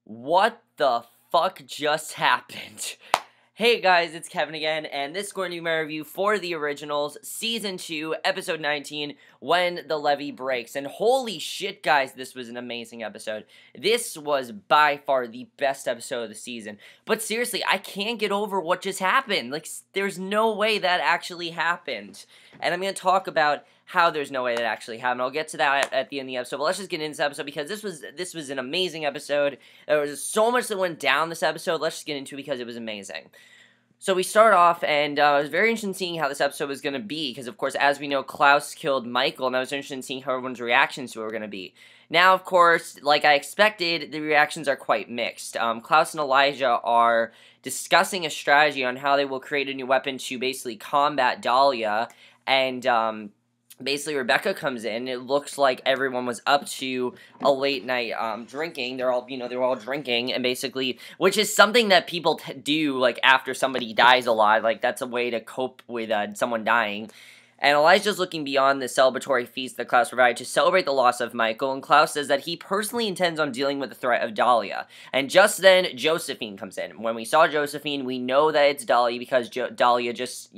What the fuck just happened? Hey guys, it's Kevin again, and this is going to be my review for The Originals, Season 2, Episode 19, When the Levee Breaks. And holy shit, guys, this was an amazing episode. This was by far the best episode of the season. But seriously, I can't get over what just happened. Like, there's no way that actually happened. And I'm going to talk about how there's no way that actually happened. I'll get to that at the end of the episode, but let's just get into this episode because this was an amazing episode. There was so much that went down this episode. Let's just get into it because it was amazing. So we start off, and it was very interesting seeing how this episode was going to be, because of course, as we know, Klaus killed Michael, and I was interested in seeing how everyone's reactions to it were going to be. Now, of course, like I expected, the reactions are quite mixed. Klaus and Elijah are discussing a strategy on how they will create a new weapon to basically combat Dahlia, and basically, Rebecca comes in. It looks like everyone was up to a late night drinking. They're all drinking, and basically, which is something that people do like after somebody dies a lot. Like that's a way to cope with someone dying. And Elijah's looking beyond the celebratory feast that Klaus provided to celebrate the loss of Michael, and Klaus says that he personally intends on dealing with the threat of Dahlia. And just then, Josephine comes in. When we saw Josephine, we know that it's Dahlia because Dahlia just,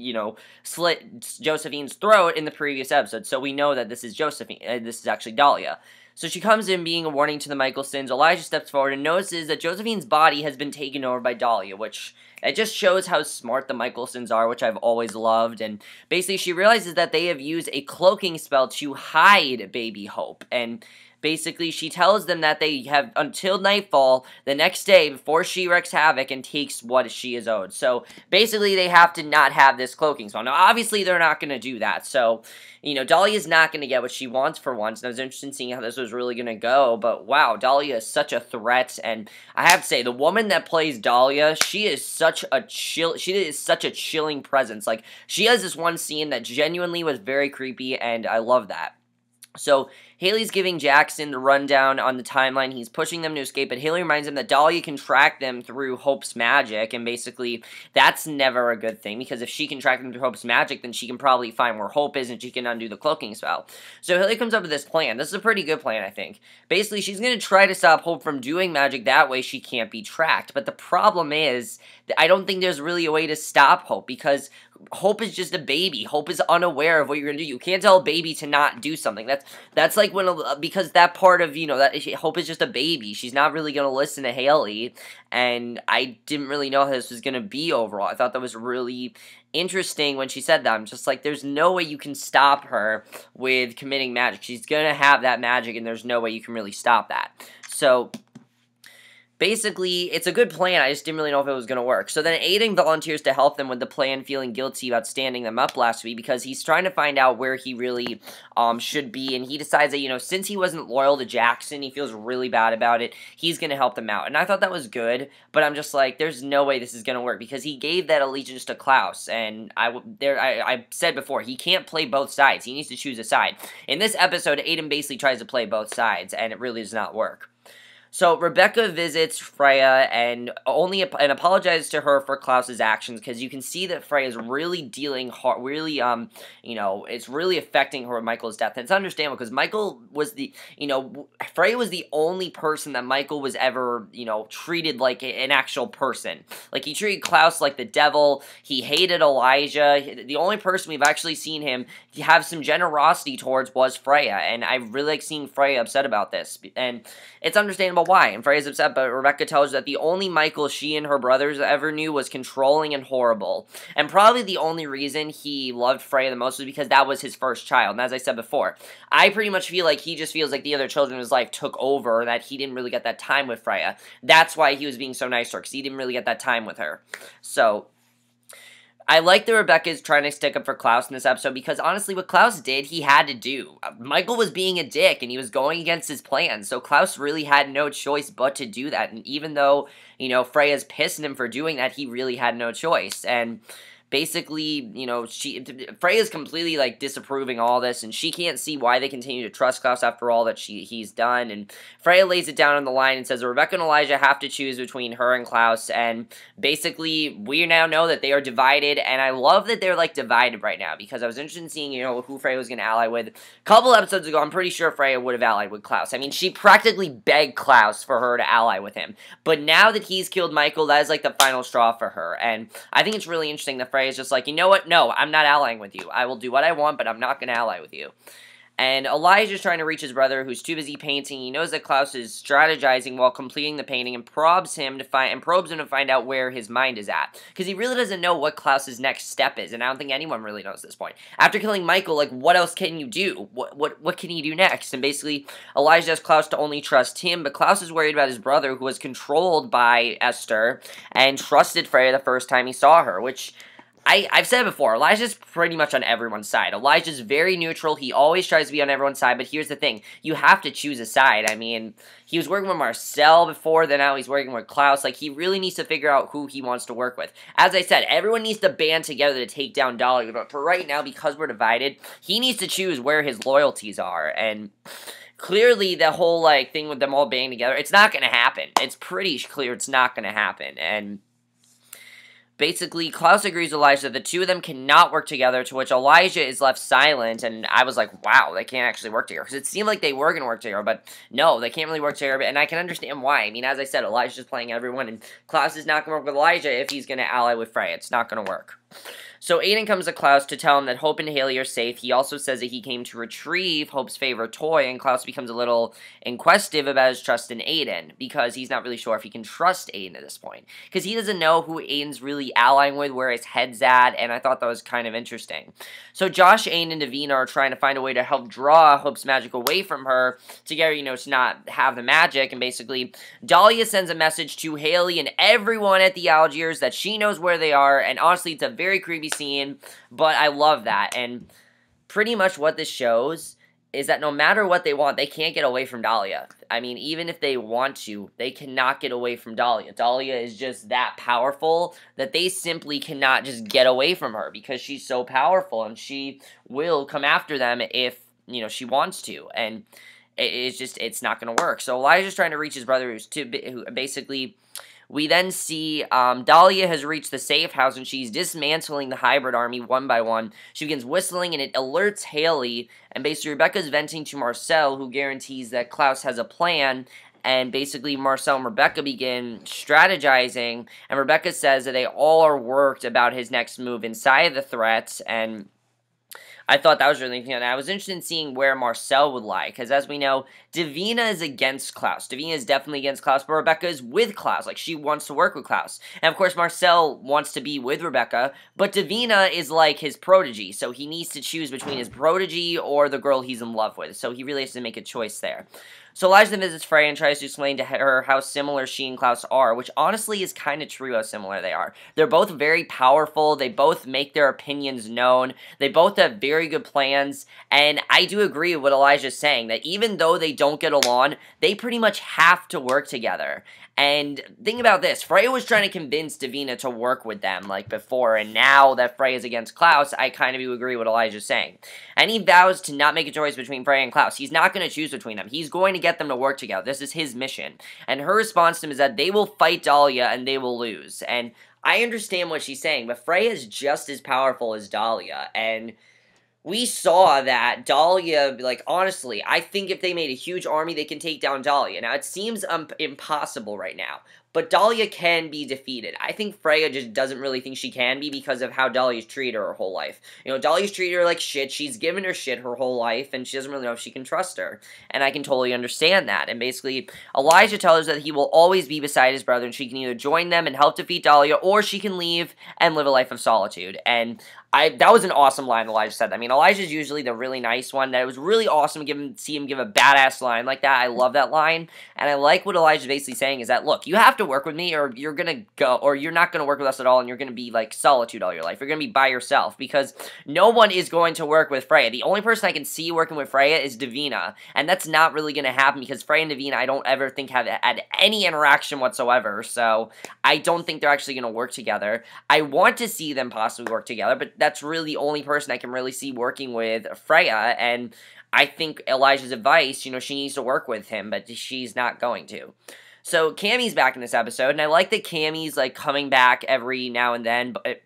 slit Josephine's throat in the previous episode. So we know that this is Josephine. This is actually Dahlia. So she comes in being a warning to the Michaelsons. Elijah steps forward and notices that Josephine's body has been taken over by Dahlia, which it just shows how smart the Michaelsons are, which I've always loved. And basically she realizes that they have used a cloaking spell to hide baby Hope. And basically, she tells them that they have until nightfall the next day before she wreaks havoc and takes what she is owed. So, basically, they have to not have this cloaking spell. Now, obviously, they're not going to do that. So, Dahlia's not going to get what she wants for once. And I was interested in seeing how this was really going to go. But, wow, Dahlia is such a threat. And I have to say, the woman that plays Dahlia, she is such a chilling presence. Like, she has this one scene that genuinely was very creepy, and I love that. So, Haley's giving Jackson the rundown on the timeline. He's pushing them to escape, but Haley reminds him that Dahlia can track them through Hope's magic, and basically, that's never a good thing, because if she can track them through Hope's magic, then she can probably find where Hope is, and she can undo the cloaking spell. So, Haley comes up with this plan. This is a pretty good plan, I think. Basically, she's going to try to stop Hope from doing magic, that way she can't be tracked, but the problem is, I don't think there's really a way to stop Hope, because Hope is just a baby. Hope is unaware of what you're going to do. You can't tell a baby to not do something. That's like when, because that part of, that Hope is just a baby. She's not really going to listen to Haley, and I didn't really know how this was going to be overall. I thought that was really interesting when she said that. I'm just like, there's no way you can stop her with committing magic. She's going to have that magic, and there's no way you can really stop that. So basically, it's a good plan, I just didn't really know if it was going to work. So then Aiden volunteers to help them with the plan, feeling guilty about standing them up last week, because he's trying to find out where he really should be, and he decides that, since he wasn't loyal to Jackson, he feels really bad about it, he's going to help them out. And I thought that was good, but I'm just like, there's no way this is going to work, because he gave that allegiance to Klaus, and I said before, he can't play both sides, he needs to choose a side. In this episode, Aiden basically tries to play both sides, and it really does not work. So, Rebecca visits Freya and apologizes to her for Klaus's actions, because you can see that Freya is really dealing hard, really, it's really affecting her with Michael's death. And it's understandable, because Michael was Freya was the only person that Michael was ever, treated like an actual person. Like, he treated Klaus like the devil, he hated Elijah, the only person we've actually seen him have some generosity towards was Freya, and I really like seeing Freya upset about this, and it's understandable why, and Freya's upset, but Rebecca tells her that the only Michael she and her brothers ever knew was controlling and horrible, and probably the only reason he loved Freya the most was because that was his first child, and as I said before, I pretty much feel like he just feels like the other children in his life took over, that he didn't really get that time with Freya. That's why he was being so nice to her, because he didn't really get that time with her. So I like that Rebecca is trying to stick up for Klaus in this episode, because honestly, what Klaus did, he had to do. Michael was being a dick, and he was going against his plans, so Klaus really had no choice but to do that, and even though, Freya's pissing him for doing that, he really had no choice, and basically, you know, Freya's completely, like, disapproving all this, and she can't see why they continue to trust Klaus after all that he's done, and Freya lays it down on the line and says Rebecca and Elijah have to choose between her and Klaus, and basically, we now know that they are divided, and I love that they're, like, divided right now, because I was interested in seeing, you know, who Freya was going to ally with. A couple episodes ago, I'm pretty sure Freya would have allied with Klaus. I mean, she practically begged Klaus for her to ally with him, but now that he's killed Michael, that is, like, the final straw for her, and I think it's really interesting that Freya's just like, you know what, no, I'm not allying with you. I will do what I want, but I'm not going to ally with you. And Elijah's trying to reach his brother, who's too busy painting. He knows that Klaus is strategizing while completing the painting, and probes him to find out where his mind is at, because he really doesn't know what Klaus's next step is, and I don't think anyone really knows at this point. After killing Michael, like, what else can you do? What can he do next? And basically, Elijah asks Klaus to only trust him, but Klaus is worried about his brother, who was controlled by Esther and trusted Freya the first time he saw her, which I've said it before, Elijah's pretty much on everyone's side. Elijah's very neutral. He always tries to be on everyone's side, but here's the thing. You have to choose a side. I mean, he was working with Marcel before, then now he's working with Klaus. Like, he really needs to figure out who he wants to work with. As I said, everyone needs to band together to take down Dahlia, but for right now, because we're divided, he needs to choose where his loyalties are, and clearly the whole, like, thing with them all banding together, it's not going to happen. It's pretty clear it's not going to happen, and basically, Klaus agrees with Elijah that the two of them cannot work together, to which Elijah is left silent, and I was like, wow, they can't actually work together, because it seemed like they were going to work together, but no, they can't really work together, and I can understand why. I mean, as I said, Elijah's just playing everyone, and Klaus is not going to work with Elijah if he's going to ally with Freya. It's not going to work. So Aiden comes to Klaus to tell him that Hope and Haley are safe. He also says that he came to retrieve Hope's favorite toy, and Klaus becomes a little inquisitive about his trust in Aiden, because he's not really sure if he can trust Aiden at this point, because he doesn't know who Aiden's really allying with, where his head's at, and I thought that was kind of interesting. So Josh, Aiden, and Davina are trying to find a way to help draw Hope's magic away from her, to get her, you know, to not have the magic, and basically, Dahlia sends a message to Haley and everyone at the Algiers that she knows where they are, and honestly, it's a very creepy scene, but I love that, and pretty much what this shows is that no matter what they want, they can't get away from Dahlia. I mean, even if they want to, they cannot get away from Dahlia. Dahlia is just that powerful that they simply cannot just get away from her, because she's so powerful, and she will come after them if, you know, she wants to, and it's not going to work. So Elijah's trying to reach his brother, who basically, we then see Dahlia has reached the safe house, and she's dismantling the hybrid army one by one. She begins whistling, and it alerts Haley, and basically Rebecca's venting to Marcel, who guarantees that Klaus has a plan, and basically Marcel and Rebecca begin strategizing, and Rebecca says that they all are worked about his next move inside the threats, and I thought that was really interesting, and I was interested in seeing where Marcel would lie, because as we know, Davina is against Klaus. Davina is definitely against Klaus, but Rebecca is with Klaus. Like, she wants to work with Klaus. And of course, Marcel wants to be with Rebecca, but Davina is like his protege, so he needs to choose between his protege or the girl he's in love with, so he really has to make a choice there. So Elijah then visits Freya and tries to explain to her how similar she and Klaus are, which honestly is kind of true how similar they are. They're both very powerful, they both make their opinions known, they both have very good plans, and I do agree with what Elijah's saying, that even though they don't get along, they pretty much have to work together. And think about this, Freya was trying to convince Davina to work with them like before, and now that Freya's against Klaus, I kind of do agree with what Elijah's saying. And he vows to not make a choice between Freya and Klaus. He's not going to choose between them. He's going to get them to work together. This is his mission. And her response to him is that they will fight Dahlia and they will lose. And I understand what she's saying, but Freya is just as powerful as Dahlia, and we saw that Dahlia, like, honestly, I think if they made a huge army, they can take down Dahlia. Now, it seems impossible right now, but Dahlia can be defeated. I think Freya just doesn't really think she can be because of how Dahlia's treated her whole life. You know, Dahlia's treated her like shit. She's given her shit her whole life, and she doesn't really know if she can trust her. And I can totally understand that. And basically, Elijah tells her that he will always be beside his brother, and she can either join them and help defeat Dahlia, or she can leave and live a life of solitude. And that was an awesome line Elijah said. I mean, Elijah's usually the really nice one. That it was really awesome to see him give a badass line like that. I love that line. And I like what Elijah's basically saying is that, look, you have to work with me or you're going to go, or you're not going to work with us at all and you're going to be like solitude all your life. You're going to be by yourself because no one is going to work with Freya. The only person I can see working with Freya is Davina. And that's not really going to happen because Freya and Davina I don't ever think have had any interaction whatsoever. So I don't think they're actually going to work together. I want to see them possibly work together, but that's really the only person I can really see working with Freya, and I think Elijah's advice, she needs to work with him, but she's not going to. So Cami's back in this episode, and I like that Cami's, like, coming back every now and then, but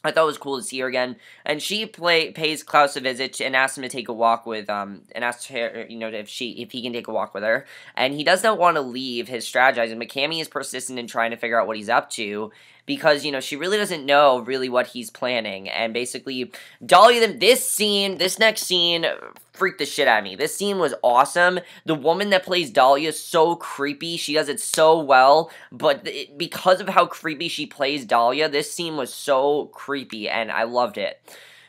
I thought it was cool to see her again, and she pays Klaus a visit and asks him to take a walk with, and asks her, if he can take a walk with her, and he does not want to leave his strategizing, but Cami is persistent in trying to figure out what he's up to, because, she really doesn't know really what he's planning, and basically, Dahlia, this next scene freaked the shit out of me. This scene was awesome. The woman that plays Dahlia is so creepy. She does it so well, but because of how creepy she plays Dahlia, this scene was so creepy, and I loved it.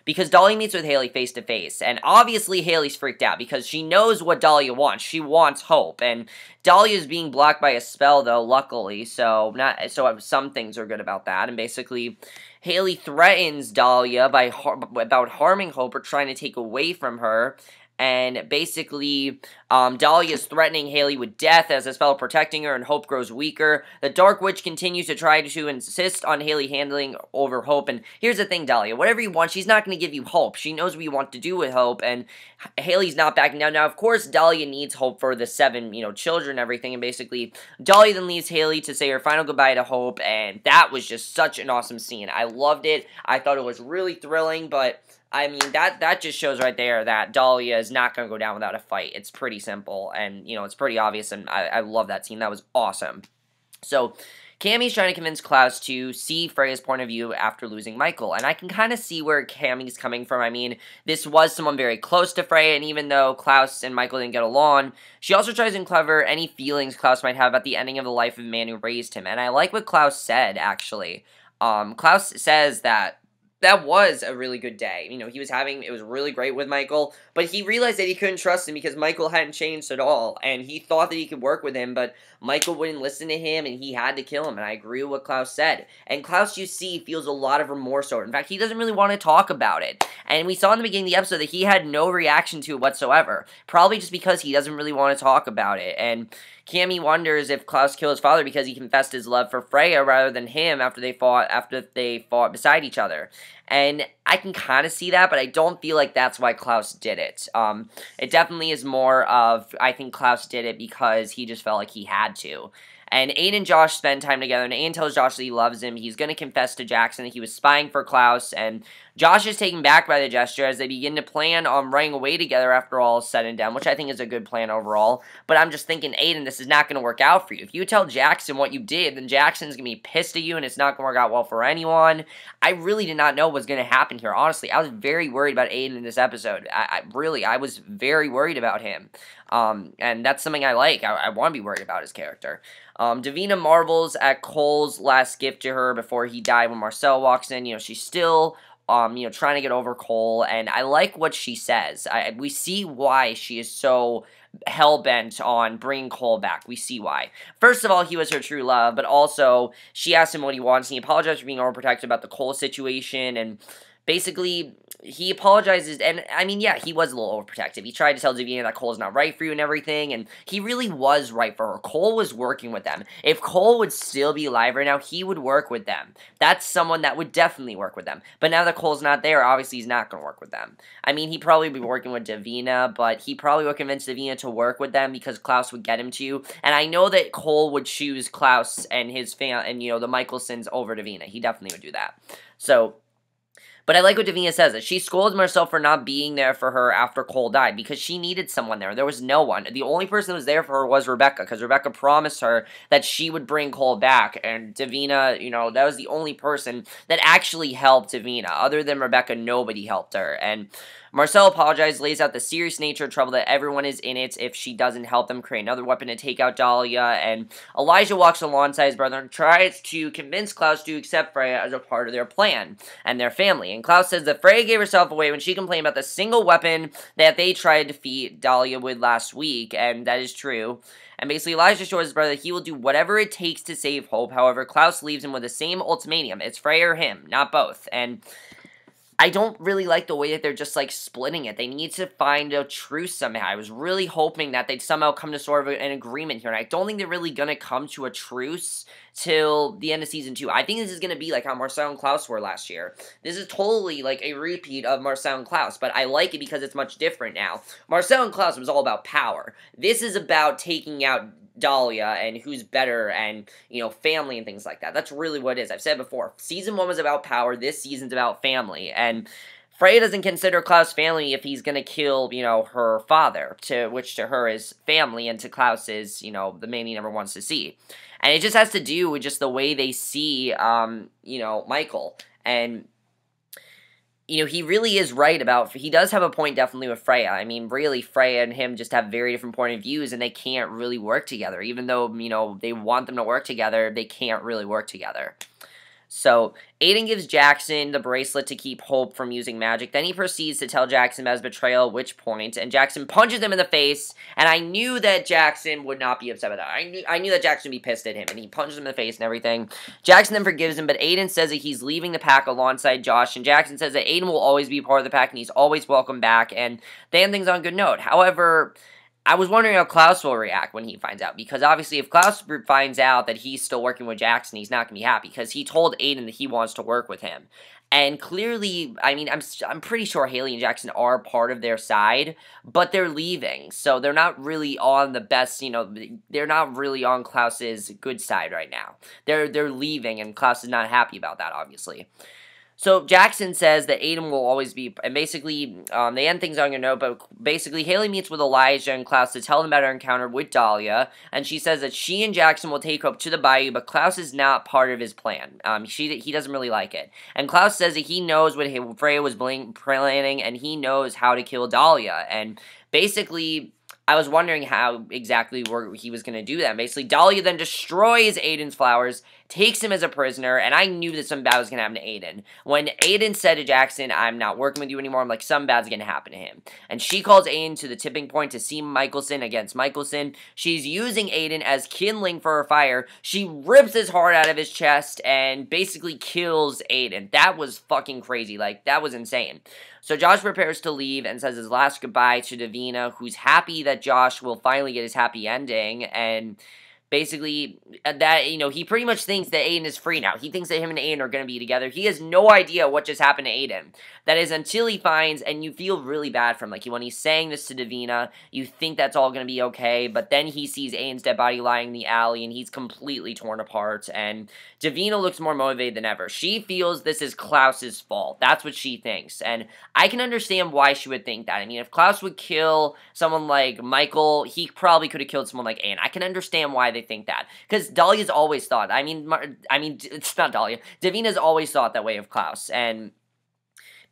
Because Dahlia meets with Haley face to face, and obviously Haley's freaked out because she knows what Dahlia wants. She wants hope, and Dahlia's being blocked by a spell, though, luckily, so some things are good about that, and basically, Haley threatens Dahlia about harming Hope or trying to take away from her, and basically, Dahlia is threatening Haley with death as a spell protecting her, and Hope grows weaker. The Dark Witch continues to try to insist on Haley handling over Hope, and here's the thing, Dahlia, whatever you want, she's not going to give you Hope. She knows what you want to do with Hope, and Haley's not backing down. Now, of course, Dahlia needs Hope for the 7, children and everything, and basically, Dahlia then leaves Haley to say her final goodbye to Hope, and that was just such an awesome scene. I loved it. I thought it was really thrilling, but I mean, that just shows right there that Dahlia is not going to go down without a fight. It's pretty simple, and, it's pretty obvious, and I love that scene. That was awesome. So, Cami's trying to convince Klaus to see Freya's point of view after losing Michael, and I can kind of see where Cami's coming from. I mean, this was someone very close to Freya, and even though Klaus and Michael didn't get along, she also tries to uncover any feelings Klaus might have about the ending of the life of the man who raised him, and I like what Klaus said, actually. Klaus says that was a really good day. It was really great with Michael, but he realized that he couldn't trust him because Michael hadn't changed at all, and he thought that he could work with him, but Michael wouldn't listen to him, and he had to kill him, and I agree with what Klaus said. And Klaus, you see, feels a lot of remorse over it. In fact, he doesn't really want to talk about it, and we saw in the beginning of the episode that he had no reaction to it whatsoever, probably just because he doesn't really want to talk about it, and Cami wonders if Klaus killed his father because he confessed his love for Freya rather than him after they fought beside each other. And I can kind of see that, but I don't feel like that's why Klaus did it. It definitely is more of, I think Klaus did it because he just felt like he had to. And Aiden and Josh spend time together, and Aiden tells Josh that he loves him. He's going to confess to Jackson that he was spying for Klaus, and Josh is taken back by the gesture as they begin to plan on running away together after all is said and done, which I think is a good plan overall. But I'm just thinking, Aiden, this is not going to work out for you. If you tell Jackson what you did, then Jackson's going to be pissed at you, and it's not going to work out well for anyone. I really did not know what was going to happen here, honestly. I was very worried about Aiden in this episode. I was very worried about him. And that's something I like. I want to be worried about his character. Davina marvels at Cole's last gift to her before he died when Marcel walks in. She's still, trying to get over Cole, and I like what she says. We see why she is so hell-bent on bringing Cole back. We see why. First of all, he was her true love, but also, she asked him what he wants, and he apologized for being overprotective about the Cole situation, and basically, he apologizes, and, I mean, yeah, he was a little overprotective. He tried to tell Davina that Cole's not right for you and everything, and he really was right for her. Cole was working with them. If Cole would still be alive right now, he would work with them. That's someone that would definitely work with them. But now that Cole's not there, obviously he's not going to work with them. I mean, he'd probably be working with Davina, but he probably would convince Davina to work with them because Klaus would get him to, and I know that Cole would choose Klaus and his the Michaelsons over Davina. He definitely would do that. So, but I like what Davina says, that she scolds herself for not being there for her after Cole died, because she needed someone there. There was no one. The only person that was there for her was Rebecca, because Rebecca promised her that she would bring Cole back, and Davina, that was the only person that actually helped Davina. Other than Rebecca, nobody helped her, and Marcel apologizes, lays out the serious nature of trouble that everyone is in it if she doesn't help them create another weapon to take out Dahlia, and Elijah walks alongside his brother and tries to convince Klaus to accept Freya as a part of their plan and their family. And Klaus says that Freya gave herself away when she complained about the single weapon that they tried to defeat Dahlia with last week, and that is true. And basically, Elijah assures his brother that he will do whatever it takes to save Hope. However, Klaus leaves him with the same ultimatum. It's Freya or him, not both. And I don't really like the way that they're just, like, splitting it. They need to find a truce somehow. I was really hoping that they'd somehow come to sort of an agreement here. And I don't think they're really going to come to a truce till the end of Season 2. I think this is going to be like how Marcel and Klaus were last year. This is totally, like, a repeat of Marcel and Klaus. But I like it because it's much different now. Marcel and Klaus was all about power. This is about taking out Dahlia and who's better and, you know, family and things like that. That's really what it is. I've said before, Season 1 was about power, this season's about family, and Freya doesn't consider Klaus family if he's gonna kill, you know, her father, which to her is family, and to Klaus is, you know, the man he never wants to see. And it just has to do with just the way they see, you know, Michael. And you know, he really is right about, he does have a point definitely with Freya. I mean, really, Freya and him just have very different point of views, and they can't really work together. Even though, you know, they want them to work together, they can't really work together. So, Aiden gives Jackson the bracelet to keep Hope from using magic. Then he proceeds to tell Jackson about his betrayal, at which point, and Jackson punches him in the face, and I knew that Jackson would not be upset with that. I knew that Jackson would be pissed at him, and he punches him in the face and everything. Jackson then forgives him, but Aiden says that he's leaving the pack alongside Josh, and Jackson says that Aiden will always be part of the pack, and he's always welcome back, and they end things on a good note. However, I was wondering how Klaus will react when he finds out, because obviously if Klaus finds out that he's still working with Jackson, he's not going to be happy, because he told Aiden that he wants to work with him. And clearly, I mean, I'm pretty sure Haley and Jackson are part of their side, but they're leaving, so they're not really on the best, you know, they're not really on Klaus's good side right now. They're leaving, and Klaus is not happy about that, obviously. So Jackson says that Aiden will always be, and basically, they end things on a note, but basically Haley meets with Elijah and Klaus to tell them about her encounter with Dahlia, and she says that she and Jackson will take her up to the bayou, but Klaus is not part of his plan. He doesn't really like it. And Klaus says that he knows what Freya was planning, and he knows how to kill Dahlia, and basically, I was wondering how exactly he was going to do that. Basically, Dahlia then destroys Aiden's flowers, takes him as a prisoner, and I knew that something bad was going to happen to Aiden. When Aiden said to Jackson, "I'm not working with you anymore," I'm like, something bad's going to happen to him. And she calls Aiden to the tipping point to see Michelson against Michelson. She's using Aiden as kindling for her fire. She rips his heart out of his chest and basically kills Aiden. That was fucking crazy. Like, that was insane. So Josh prepares to leave and says his last goodbye to Davina, who's happy that Josh will finally get his happy ending, and basically, that, you know, he pretty much thinks that Aiden is free now. He thinks that him and Aiden are going to be together. He has no idea what just happened to Aiden. That is until he finds, and you feel really bad for him. Like, when he's saying this to Davina, you think that's all going to be okay, but then he sees Aiden's dead body lying in the alley, and he's completely torn apart, and Davina looks more motivated than ever. She feels this is Klaus's fault. That's what she thinks, and I can understand why she would think that. I mean, if Klaus would kill someone like Michael, he probably could have killed someone like Aiden. I can understand why they think that, because Dahlia's always thought, I mean, it's not Dahlia, Davina's always thought that way of Klaus, and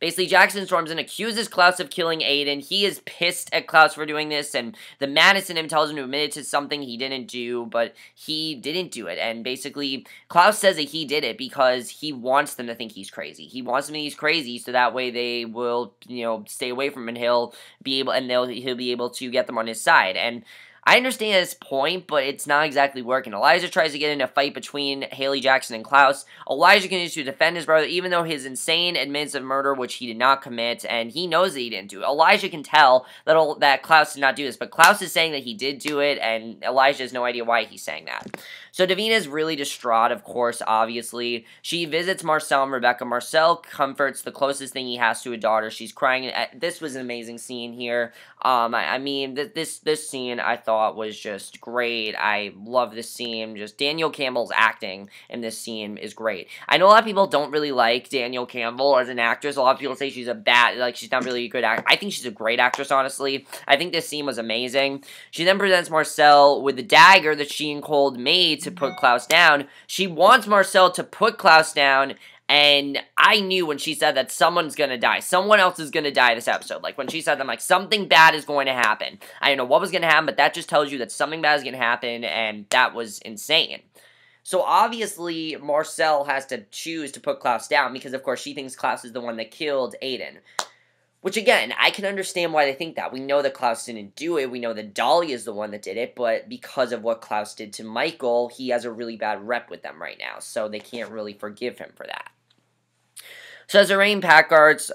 basically, Jackson storms in, accuses Klaus of killing Aiden. He is pissed at Klaus for doing this, and the madness in him tells him to admit it to something he didn't do, but he didn't do it. And basically, Klaus says that he did it because he wants them to think he's crazy. He wants them to think he's crazy, so that way they will, you know, stay away from him, and he'll be able to get them on his side. And I understand his point, but it's not exactly working. Elijah tries to get in a fight between Haley, Jackson, and Klaus. Elijah continues to defend his brother, even though his insane admits of murder, which he did not commit, and he knows that he didn't do it. Elijah can tell that Klaus did not do this, but Klaus is saying that he did do it, and Elijah has no idea why he's saying that. So Davina is really distraught, of course, obviously. She visits Marcel and Rebecca. Marcel comforts the closest thing he has to a daughter. She's crying. This was an amazing scene here. I mean, this scene I thought was just great. I love this scene. Just Danielle Campbell's acting in this scene is great. I know a lot of people don't really like Danielle Campbell as an actress. A lot of people say she's she's not really a good actor. I think she's a great actress, honestly. I think this scene was amazing. She then presents Marcel with the dagger that she and Cole made to put Klaus down. She wants Marcel to put Klaus down, And I knew when she said that someone's gonna die. Someone else is gonna die this episode. Like, when she said that, I'm like, something bad is going to happen. I don't know what was gonna happen, but that just tells you that something bad is gonna happen, and that was insane. So, obviously, Marcel has to choose to put Klaus down, because, of course, she thinks Klaus is the one that killed Aiden. Which, again, I can understand why they think that. We know that Klaus didn't do it. We know that Dahlia is the one that did it. But because of what Klaus did to Michael, he has a really bad rep with them right now. So they can't really forgive him for that. So as the Rain Packard's,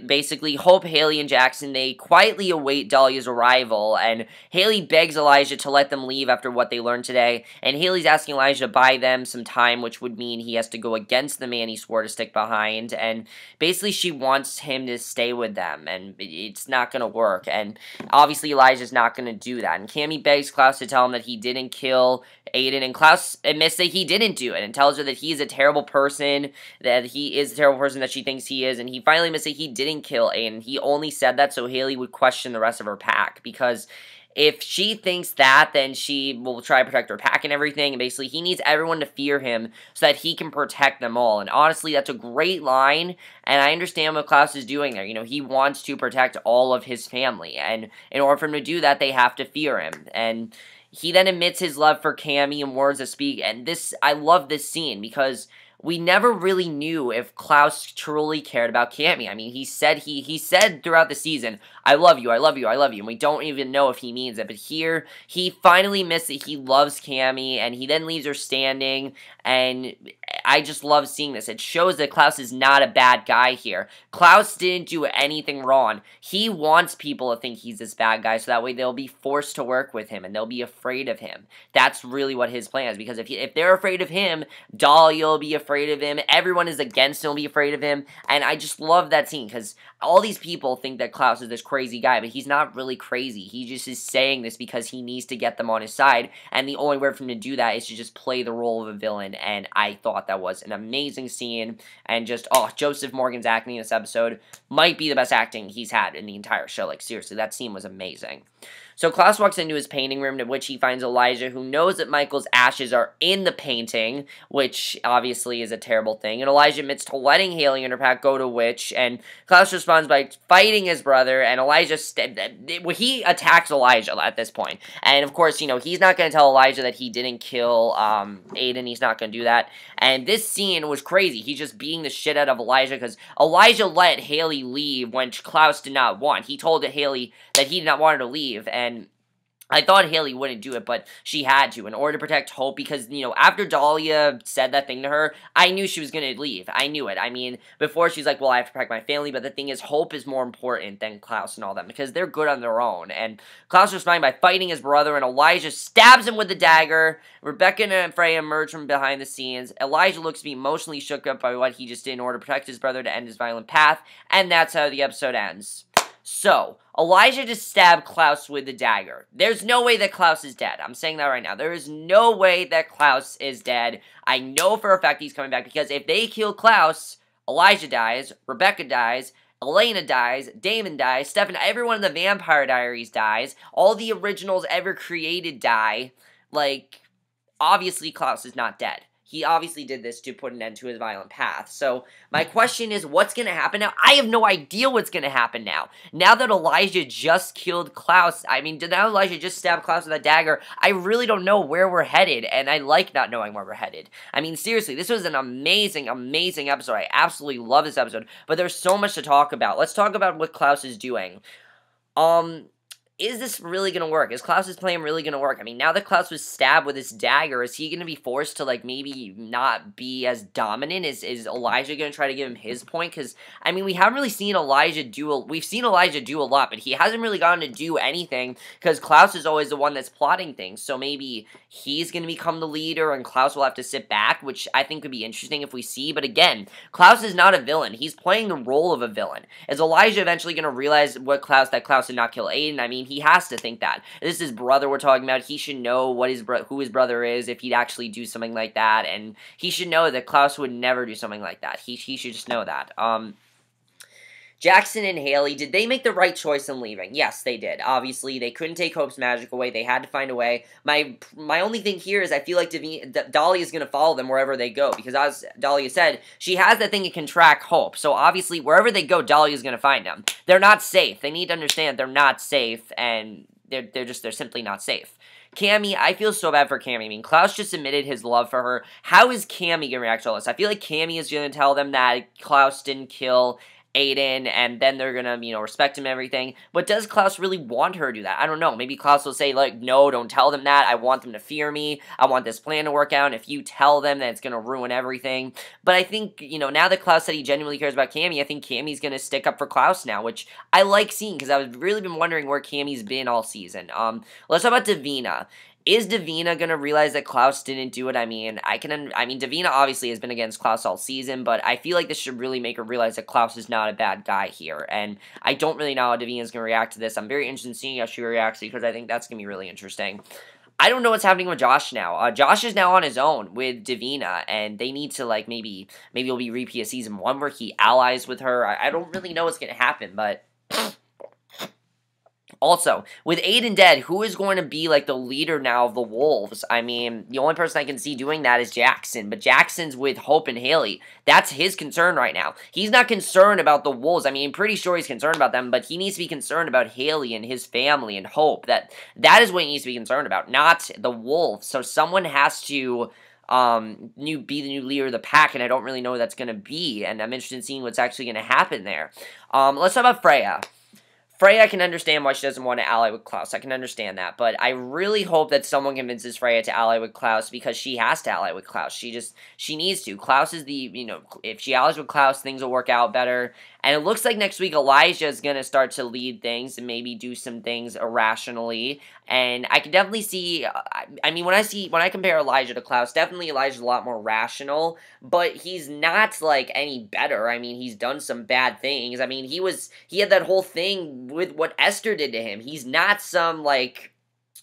basically, Hope, Haley, and Jackson, they quietly await Dahlia's arrival, and Haley begs Elijah to let them leave after what they learned today, and Haley's asking Elijah to buy them some time, which would mean he has to go against the man he swore to stick behind, and basically she wants him to stay with them, and it's not going to work, and obviously Elijah's not going to do that, and Cami begs Klaus to tell him that he didn't kill Aiden, and Klaus admits that he didn't do it, and tells her that he is a terrible person, that he is a terrible person that she thinks he is, and he finally admits that he didn't kill Aiden. He only said that so Haley would question the rest of her pack, because if she thinks that, then she will try to protect her pack and everything, and basically he needs everyone to fear him so that he can protect them all, and honestly, that's a great line, and I understand what Klaus is doing there. You know, he wants to protect all of his family, and in order for him to do that, they have to fear him, and he then admits his love for Cami in words that speak, and I love this scene, because we never really knew if Klaus truly cared about Cami. I mean, he said throughout the season, I love you, I love you, I love you, and we don't even know if he means it, but here, he finally admits that he loves Cami, and he then leaves her standing, and I just love seeing this. It shows that Klaus is not a bad guy here. Klaus didn't do anything wrong. He wants people to think he's this bad guy, so that way they'll be forced to work with him, and they'll be afraid of him. That's really what his plan is, because if they're afraid of him, Dahlia will be afraid of him, everyone is against him will be afraid of him, and I just love that scene, because all these people think that Klaus is this crazy guy, but he's not really crazy. He just is saying this because he needs to get them on his side, and the only way for him to do that is to just play the role of a villain, and I thought that was an amazing scene, and just, Joseph Morgan's acting in this episode might be the best acting he's had in the entire show. Like, seriously, that scene was amazing. So Klaus walks into his painting room, to which he finds Elijah, who knows that Michael's ashes are in the painting, which obviously is a terrible thing, and Elijah admits to letting Haley and her pack go to Witch, and Klaus responds by fighting his brother, and Elijah, he attacks Elijah at this point, and of course, you know, he's not going to tell Elijah that he didn't kill Aiden. He's not going to do that, and this scene was crazy. He's just beating the shit out of Elijah, because Elijah let Haley leave when Klaus did not want. He told Haley that he did not want her to leave, and I thought Haley wouldn't do it, but she had to in order to protect Hope, because, you know, after Dahlia said that thing to her, I knew she was going to leave. I knew it. I mean, before she's like, well, I have to protect my family, but the thing is, Hope is more important than Klaus and all them, because they're good on their own, and Klaus responds by fighting his brother, and Elijah stabs him with the dagger. Rebecca and Freya emerge from behind the scenes. Elijah looks to be emotionally shook up by what he just did in order to protect his brother to end his violent path, and that's how the episode ends. So, Elijah just stabbed Klaus with the dagger. There's no way that Klaus is dead. I'm saying that right now. There is no way that Klaus is dead. I know for a fact he's coming back, because if they kill Klaus, Elijah dies, Rebecca dies, Elena dies, Damon dies, Stefan, everyone in the Vampire Diaries dies, all the originals ever created die. Like, obviously Klaus is not dead. He obviously did this to put an end to his violent path. So, my question is, what's going to happen now? I have no idea what's going to happen now. Now that Elijah just killed Klaus, now Elijah just stabbed Klaus with a dagger, I really don't know where we're headed, and I like not knowing where we're headed. I mean, seriously, this was an amazing, amazing episode. I absolutely love this episode, but there's so much to talk about. Let's talk about what Klaus is doing. Is this really going to work? Is Klaus's plan really going to work? I mean, now that Klaus was stabbed with his dagger, is he going to be forced to, like, maybe not be as dominant? Is Elijah going to try to give him his point? Because, I mean, we haven't really seen Elijah we've seen Elijah do a lot, but he hasn't really gotten to do anything, because Klaus is always the one that's plotting things. So maybe he's going to become the leader, and Klaus will have to sit back, which I think could be interesting if we see. But again, Klaus is not a villain. He's playing the role of a villain. Is Elijah eventually going to realize that Klaus did not kill Aiden? I mean, he has to think that. This is his brother we're talking about. He should know who his brother is if he'd actually do something like that, and he should know that Klaus would never do something like that. He should just know that. Jackson and Haley, did they make the right choice in leaving? Yes, they did. Obviously, they couldn't take Hope's magic away. They had to find a way. My only thing here is I feel like Dahlia is going to follow them wherever they go, because as Dahlia said, she has that thing that can track Hope. So obviously, wherever they go, Dahlia is going to find them. They're not safe. They need to understand they're not safe, and they're simply not safe. Cami, I feel so bad for Cami. I mean, Klaus just admitted his love for her. How is Cami going to react to all this? I feel like Cami is going to tell them that Klaus didn't kill Aiden, and then they're gonna, respect him and everything. But does Klaus really want her to do that? I don't know. Maybe Klaus will say, like, no, don't tell them that. I want them to fear me. I want this plan to work out. And if you tell them that, it's gonna ruin everything. But I think, now that Klaus said he genuinely cares about Cami, I think Cami's gonna stick up for Klaus now, which I like seeing, because I've really been wondering where Cami's been all season. Let's talk about Davina. Is Davina going to realize that Klaus didn't do it? I mean, Davina obviously has been against Klaus all season, but I feel like this should really make her realize that Klaus is not a bad guy here, and I don't really know how Davina's going to react to this. I'm very interested in seeing how she reacts, because I think that's going to be really interesting. I don't know what's happening with Josh now. Josh is now on his own with Davina, and they need to, like, maybe it'll be repeat of season 1 where he allies with her. I don't really know what's going to happen, but... Also, with Aiden dead, who is going to be, like, the leader now of the Wolves? I mean, the only person I can see doing that is Jackson, but Jackson's with Hope and Haley. That's his concern right now. He's not concerned about the Wolves. I mean, I'm pretty sure he's concerned about them, but he needs to be concerned about Haley and his family and Hope. That is what he needs to be concerned about, not the Wolves. So someone has to... be the new leader of the pack, and I don't really know who that's going to be, and I'm interested in seeing what's actually going to happen there. Let's talk about Freya. Freya, I can understand why she doesn't want to ally with Klaus. I can understand that. But I really hope that someone convinces Freya to ally with Klaus, because she has to ally with Klaus. She needs to. Klaus is the, if she allies with Klaus, things will work out better. And it looks like next week Elijah is going to start to lead things and maybe do some things irrationally. And I can definitely see, I mean, when I compare Elijah to Klaus, definitely Elijah's a lot more rational, but he's not, like, any better. I mean, he's done some bad things. I mean, he had that whole thing with what Esther did to him. He's not some, like...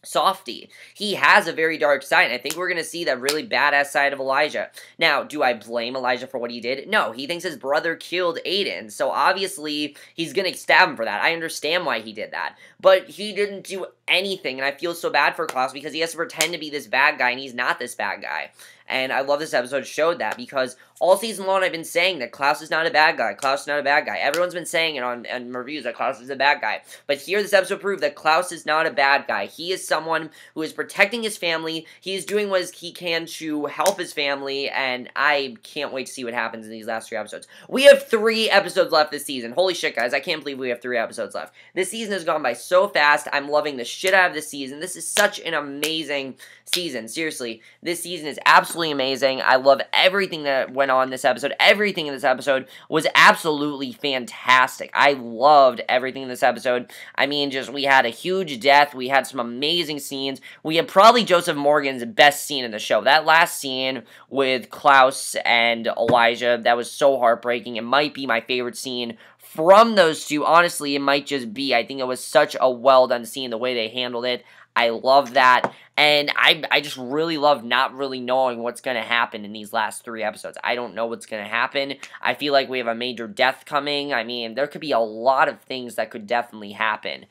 softy. He has a very dark side, and I think we're going to see that really badass side of Elijah. Now, do I blame Elijah for what he did? No, he thinks his brother killed Aiden, so obviously he's going to stab him for that. I understand why he did that, but he didn't do anything, and I feel so bad for Klaus because he has to pretend to be this bad guy, and he's not this bad guy. And I love this episode showed that, because all season long I've been saying that Klaus is not a bad guy. Klaus is not a bad guy. Everyone's been saying it on reviews that Klaus is a bad guy. But here this episode proved that Klaus is not a bad guy. He is someone who is protecting his family. He is doing what he can to help his family. And I can't wait to see what happens in these last 3 episodes. We have 3 episodes left this season. Holy shit, guys. I can't believe we have 3 episodes left. This season has gone by so fast. I'm loving the shit out of this season. This is such an amazing season. Seriously. This season is absolutely amazing. I love everything that went on this episode. Everything in this episode was absolutely fantastic. I loved everything in this episode. I mean, we had a huge death. We had some amazing scenes. We had probably Joseph Morgan's best scene in the show. That last scene with Klaus and Elijah, that was so heartbreaking. It might be my favorite scene from those two. Honestly, it might just be. I think it was such a well-done scene, the way they handled it. I love that, and I just really love not really knowing what's going to happen in these last 3 episodes. I don't know what's going to happen. I feel like we have a major death coming. I mean, there could be a lot of things that could definitely happen.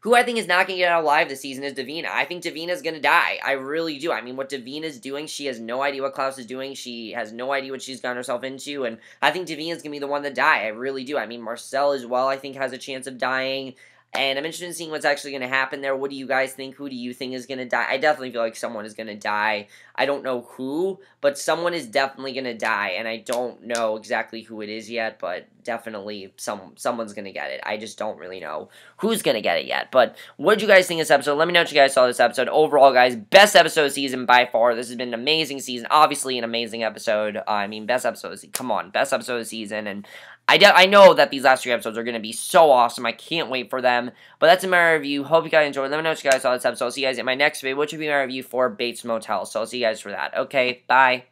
Who I think is not going to get out alive this season is Davina. I think Davina's going to die. I really do. I mean, what Davina's doing, she has no idea what Klaus is doing. She has no idea what she's gotten herself into, and I think Davina's going to be the one to die. I really do. I mean, Marcel as well, I think, has a chance of dying. And I'm interested in seeing what's actually going to happen there. What do you guys think? Who do you think is going to die? I definitely feel like someone is going to die. I don't know who, but someone is definitely going to die. And I don't know exactly who it is yet, but definitely someone's going to get it. I just don't really know who's going to get it yet. But what did you guys think of this episode? Let me know what you guys saw this episode. Overall, guys, best episode of the season by far. This has been an amazing season. Obviously, an amazing episode. I mean, best episode of the season. Come on, best episode of the season. And I know that these last 3 episodes are going to be so awesome. I can't wait for them. But that's my review. Hope you guys enjoyed. Let me know what you guys saw this episode. I'll see you guys in my next video, which will be my review for Bates Motel. So I'll see you guys for that. Okay, bye.